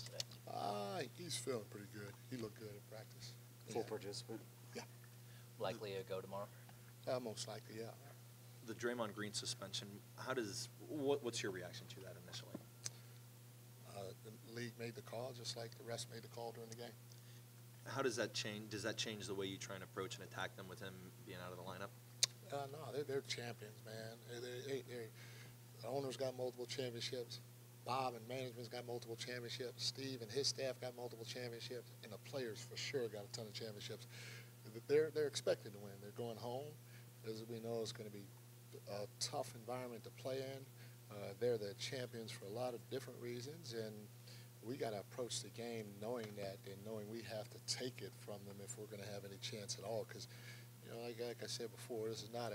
practice today? He's feeling pretty good. He looked good in practice. Full participant? Yeah. Likely a go tomorrow? Most likely, yeah. The Draymond Green suspension, what's your reaction to that initially? The league made the call just like the rest made the call during the game. How does that change? Does that change the way you try and approach and attack them with him being out of the lineup? No, they're champions, man. The owner's got multiple championships. Bob and management's got multiple championships. Steve and his staff got multiple championships. And the players for sure got a ton of championships. They're expected to win. They're going home. As we know, it's going to be a tough environment to play in. They're the champions for a lot of different reasons. And we got to approach the game knowing that and knowing we have to take it from them if we're going to have any chance at all. Because, you know, like I said before, this is not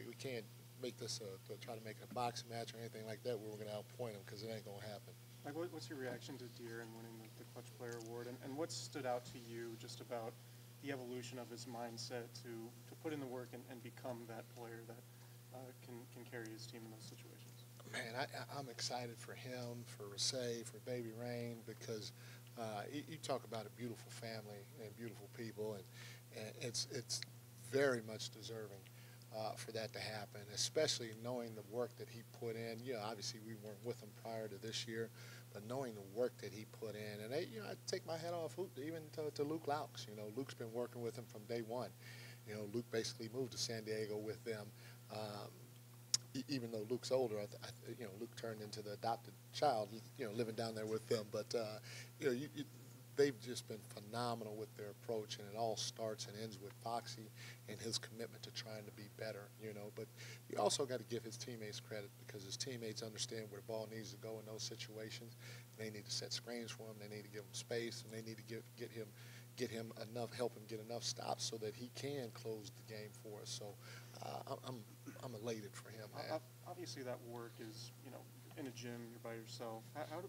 we can't make this try to make it a boxing match or anything like that where we're going to outpoint them, because it ain't going to happen. Like, what's your reaction to Deere and winning the Clutch Player Award? And what stood out to you just about the evolution of his mindset to put in the work and become that player that can carry his team in those situations? Man, I'm excited for him, for Rasay, for Baby Rain, because you talk about a beautiful family and beautiful people, and it's very much deserving for that to happen, especially knowing the work that he put in. You know, obviously we weren't with him prior to this year, but knowing the work that he put in. And I take my hat off even to Luke Laux. You know, Luke's been working with him from day one. You know, Luke basically moved to San Diego with them. Even though Luke's older, you know, Luke turned into the adopted child, you know, living down there with them. But, you know, they've just been phenomenal with their approach, and it all starts and ends with Foxy and his commitment to trying to be better, you know. But you also got to give his teammates credit, because his teammates understand where the ball needs to go in those situations. They need to set screens for him. They need to give him space, and they need to get him enough, help him get enough stops so that he can close the game for us. So I'm elated for him, man. Obviously, that work is, you know, in a gym, you're by yourself.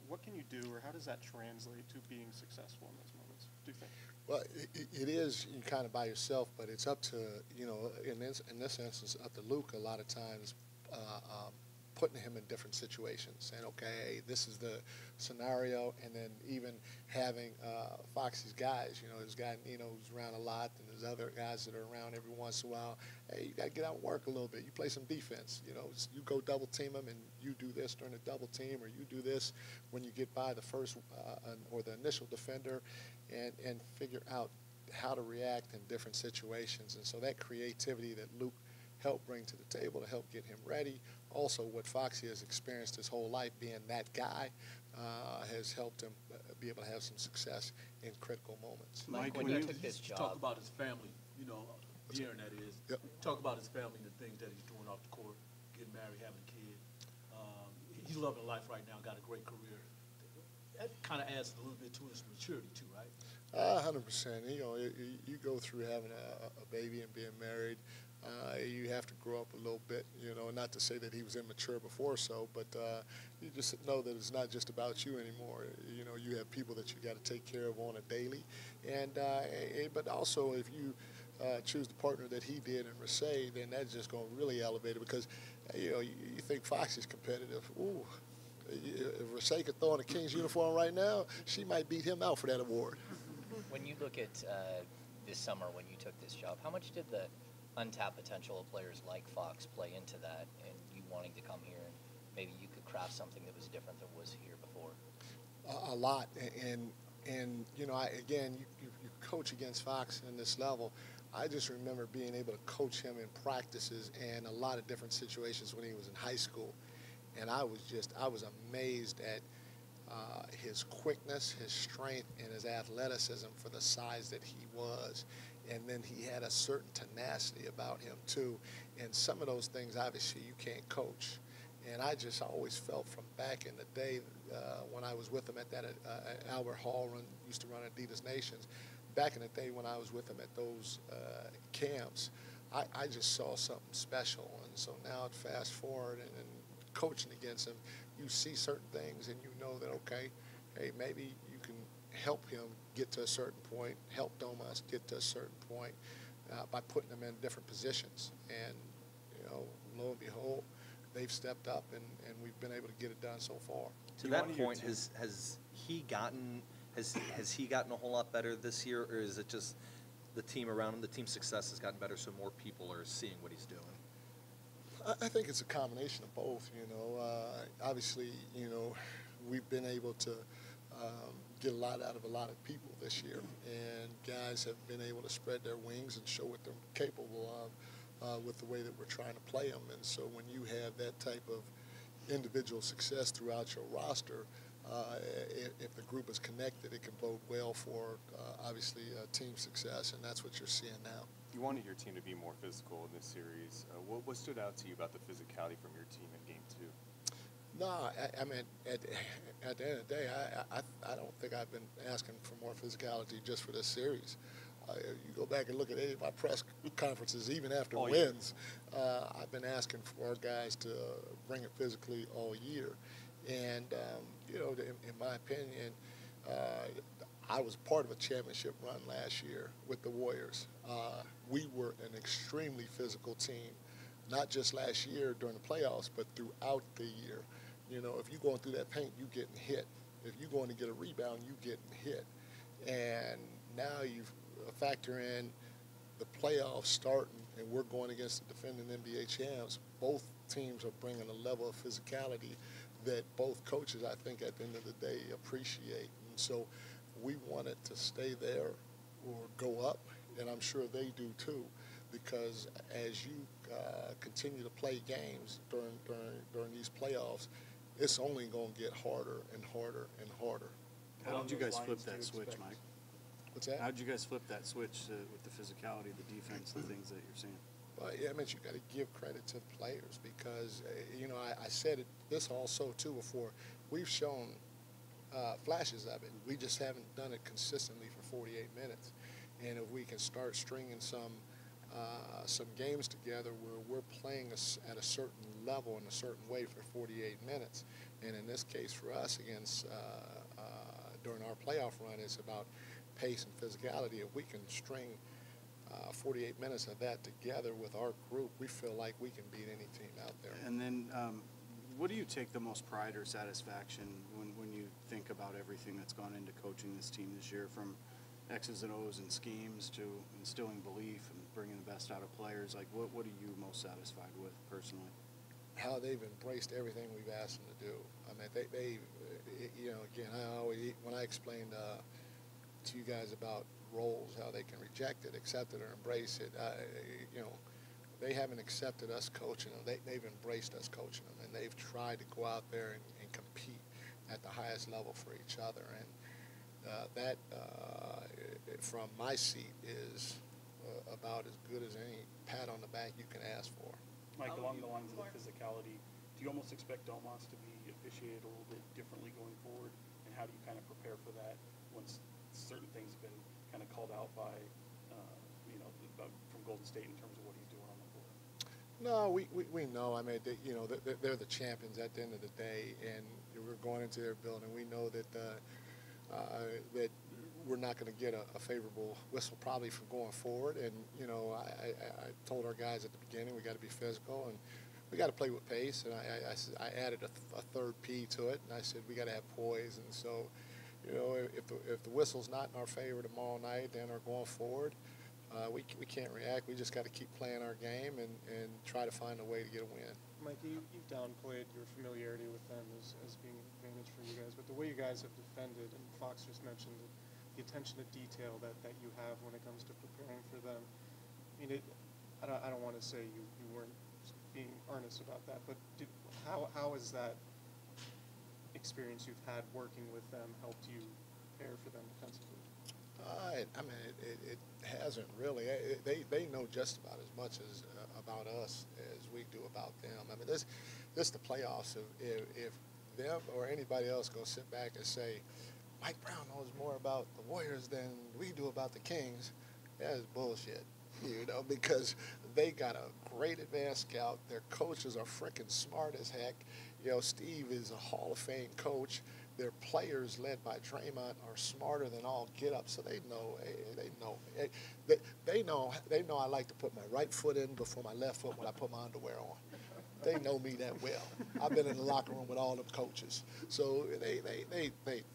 What can you do, or how does that translate to being successful in those moments, do you think? Well, it is kind of by yourself, but it's up to, you know, in this instance, up to Luke a lot of times, putting him in different situations, saying, okay, this is the scenario, and then even having Foxy's guys, you know, his guy Nino who's around a lot, and there's other guys that are around every once in a while. Hey, you got to get out and work a little bit. You play some defense, you know. You go double team him, and you do this during the double team, or you do this when you get by the first or the initial defender, and figure out how to react in different situations. And so that creativity that Luke helped bring to the table to help get him ready. Also, what Foxy has experienced his whole life, being that guy, has helped him be able to have some success in critical moments. Mike, when you took this job, talk about his family, you know, De'Aaron, that is. Yep. Talk about his family and the things that he's doing off the court, getting married, having a kid. He's loving life right now, got a great career. That kind of adds a little bit to his maturity too, right? 100%. You know, you go through having a baby and being married. You have to grow up a little bit, you know, not to say that he was immature before so, but you just know that it's not just about you anymore. You know, you have people that you got to take care of on a daily. But also if you choose the partner that he did in Rasay, then that's just going to really elevate it, because, you know, you think Foxy's competitive. Ooh, if Rasay could throw on a Kings uniform right now, she might beat him out for that award. when you look at this summer when you took this job, how much did the untapped potential of players like Fox play into that, and you wanting to come here and maybe you could craft something that was different than was here before? A lot, and you know, you coach against Fox in this level. I just remember being able to coach him in practices and a lot of different situations when he was in high school, and I was amazed at his quickness, his strength, and his athleticism for the size that he was. And then he had a certain tenacity about him too. And some of those things, obviously, you can't coach. And I just always felt from back in the day when I was with him at that Albert Hall used to run Adidas Nations, back in the day when I was with him at those camps, I just saw something special. And so now fast forward and coaching against him, you see certain things and you know that, okay, hey, maybe you can help him get to a certain point, help Domas get to a certain point by putting them in different positions. And, you know, lo and behold, they've stepped up and we've been able to get it done so far. To that point, has he gotten has he gotten a whole lot better this year, or is it just the team around him, the team's success has gotten better, so more people are seeing what he's doing? I think it's a combination of both. Obviously, we've been able to get a lot out of a lot of people this year, and guys have been able to spread their wings and show what they're capable of with the way that we're trying to play them. And so when you have that type of individual success throughout your roster, if the group is connected, it can bode well for, obviously, team success, and that's what you're seeing now. You wanted your team to be more physical in this series. What stood out to you about the physicality from your team in Game 2? No, I mean, at the end of the day, I don't think I've been asking for more physicality just for this series. You go back and look at any of my press conferences, even after wins, I've been asking for our guys to bring it physically all year. And, in my opinion, I was part of a championship run last year with the Warriors. We were an extremely physical team, not just last year during the playoffs, but throughout the year. If you're going through that paint, you're getting hit. If you're going to get a rebound, you're getting hit. And now you factor in the playoffs starting, and we're going against the defending NBA champs. Both teams are bringing a level of physicality that both coaches, I think, at the end of the day, appreciate. And so we want it to stay there or go up, and I'm sure they do too, because as you continue to play games during these playoffs, it's only going to get harder and harder and harder. How did you guys flip that switch, Mike? What's that? How did you guys flip that switch with the physicality, the defense, the things that you're seeing? Well, yeah, I mean, you got to give credit to the players because, I said this also, too, before. We've shown flashes of it. We just haven't done it consistently for 48 minutes. And if we can start stringing some games together where we're playing at a certain level in a certain way for 48 minutes, and in this case for us against during our playoff run, it's about pace and physicality. If we can string 48 minutes of that together with our group, we feel like we can beat any team out there. And then what do you take the most pride or satisfaction when you think about everything that's gone into coaching this team this year, from X's and O's and schemes to instilling belief and bringing the best out of players? Like, what are you most satisfied with personally? How they've embraced everything we've asked them to do. I mean, they again, when I explained to you guys about roles, how they can reject it, accept it, or embrace it, they haven't accepted us coaching them. They've embraced us coaching them, and they've tried to go out there and compete at the highest level for each other. And that, from my seat, is about as good as any pat on the back you can ask for. Mike, along the lines of the physicality, do you almost expect Domas to be officiated a little bit differently going forward? And how do you kind of prepare for that once certain things have been kind of called out by, from Golden State in terms of what he's doing on the floor? No, we know. I mean, they're the champions at the end of the day, and we're going into their building. We know that that we're not going to get a favorable whistle probably from going forward. And, I told our guys at the beginning we got to be physical and we got to play with pace. And I added a third P to it, and I said we got to have poise. And so, if the whistle's not in our favor tomorrow night, then or going forward, we can't react. We just got to keep playing our game and try to find a way to get a win. Mike, you've downplayed your familiarity with them as being an advantage for you guys, but the way you guys have defended, and Fox just mentioned the attention to detail that you have when it comes to preparing for them. I mean, I don't want to say you weren't being earnest about that, but how has that experience you've had working with them helped you prepare for them defensively? I mean, it hasn't really. They know just about as much about us as we do about them. I mean, this the playoffs. If them or anybody else go sit back and say, Mike Brown knows more about the Warriors than we do about the Kings, that is bullshit, because they got a great advanced scout. Their coaches are freaking smart as heck. Steve is a Hall of Fame coach. Their players, led by Draymond, are smarter than all get up, so they know. They know I like to put my right foot in before my left foot when I put my underwear on. They know me that well. I've been in the locker room with all them coaches, so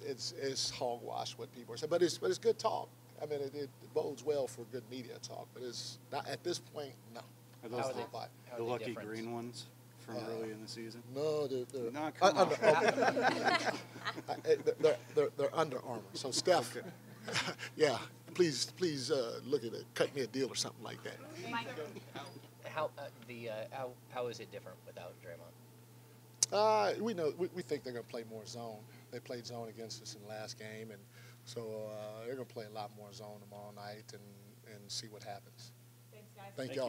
it's hogwash what people are saying. But it's good talk. I mean, it bodes well for good media talk. But it's not at this point. No. Are those How are they- Nobody. how are the they lucky different? green ones from early in the season? No, they're No, come on. they're Under Armour. So Steph, yeah, please look at it. Cut me a deal or something like that. How is it different without Draymond? We think they're going to play more zone. They played zone against us in the last game, and so they're going to play a lot more zone tomorrow night and see what happens. Thanks, guys. Thank y'all.